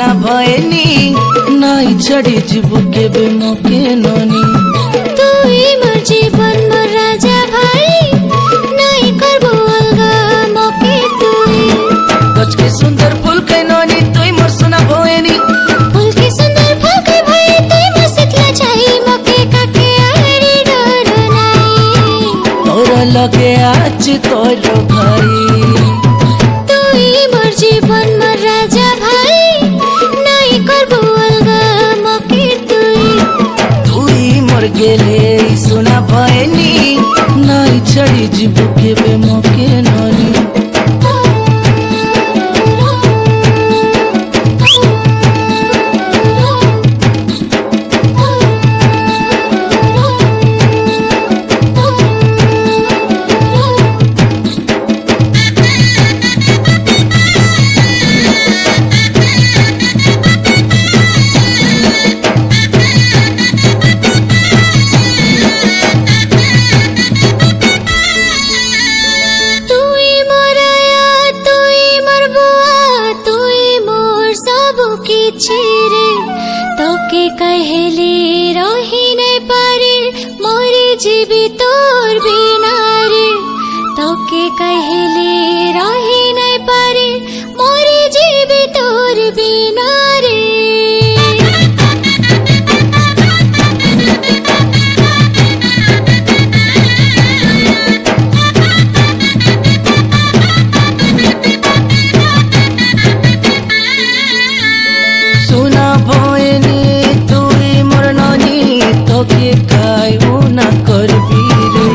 सुना भएनी नाई छड़ी जीवु केबे मोके ननी तुई मोर जीवन मोर राजा भाई नाई करबो अलगा मोके तुई गछ के सुंदर फूल के ननी तुई मोर सुना भएनी फूल के सुंदर फूल के भाई तुई मोर शीतला छाई मोके काके आरी डर नाई तोर लगे आज तोर भाई तुई मोर जीवन मोर राजा भाई नाई करबो अलगा मोके तुई मोर गेले सुना भएनी नाई छड़ी जीवु केबे मोके ननी चिरे तोके कहेले रही नहीं पारे मोरे जीवी तोर बिना रे तोके कहेले रही नहीं पारे मोरे जीवी तोर बिना रे सुना भएनी तुई मोर ननी तोके कायू ना करबी रे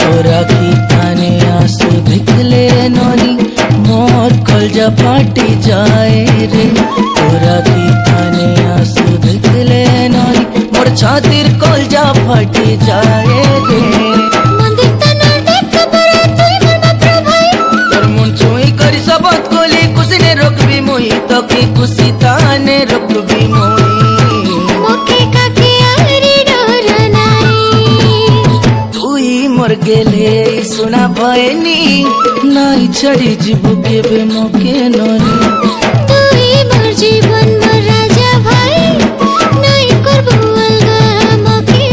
तोरा की थाने आंसू देखले ननी मोर कलजा फाटी जाए रे तोरा की थाने आंसू देखले ननी मोर छातीर कलजा फाटी जाए रे मंदिर तना देख परे तुई मोर बाप्रो भाई तोर मन छुई करी सबत कोली कुसने रोकबी मोई तोके कुसी ताने रोकबी मोई मोके काके आरी डर नाई तुई मोर गेले सुना भएनी नाई छड़ी जीवु केबे मोके ननी तुई मोर जीवन मोर राजा भाई नाई करबो अलगा मोके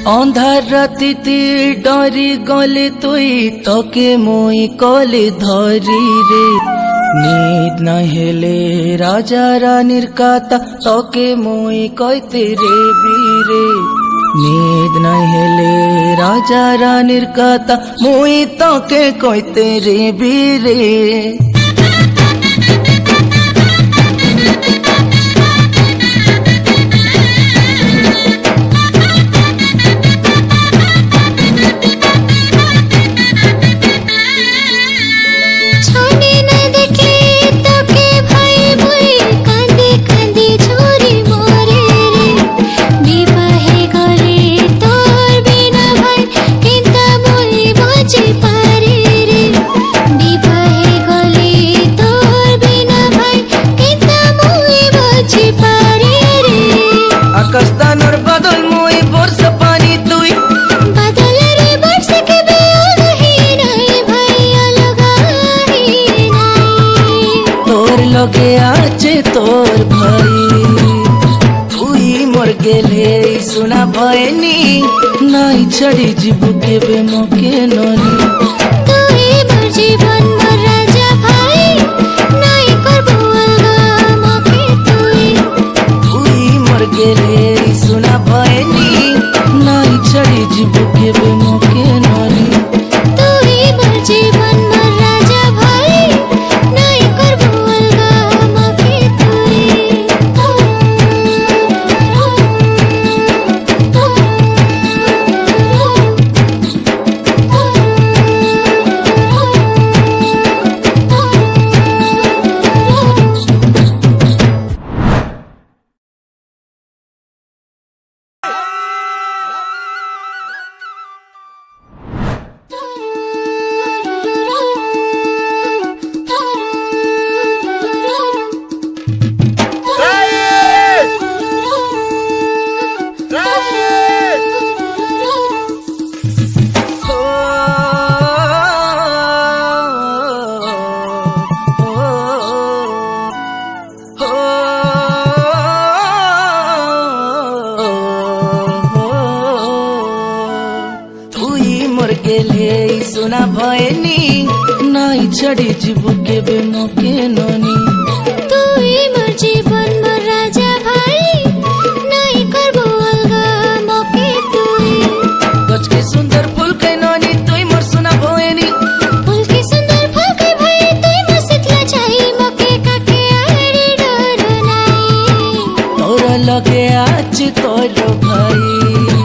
अंधार राति डरी गले तुई तके मोई कले धरी रे नींद न हेले राजा रानीर काता तके मोई कहते रे बीरे नींद न हेले राजा रानीर काता मोई तके कहते रे बीरे आकाशदान और बादल मोई बरसा पानी तुई बादल रे बरसा के भी अलही नहीं भाई अलगा ही नहीं तोर लगे आचे तोर भाई तुई मोर गेले सुना भएनी नाई छड़ी जीवु केबे मोके ननी तुई मोर जीवन मोर राजा भाई नाई करबो अलगा मोके तुई मोर गेले सुना भएनी नाई छड़ी जीवु केबे मोके ननी तुई मोर जीवन मोर राजा भाई नाई करबो अलगा मोके तुई सुना भयनी नाई छड़ी जीव केबे मोके ननी तुई मोर जीवन मोर राजा भाई नाई करबो अलगा मोके तुई गछ के सुंदर फूल के ननी तुई मोर सुना भयनी फूल के सुंदर फूल के भाई तुई मोर शीतला छाई मोके काके आड़ी डर नाई तोर लगे आज तोर भाई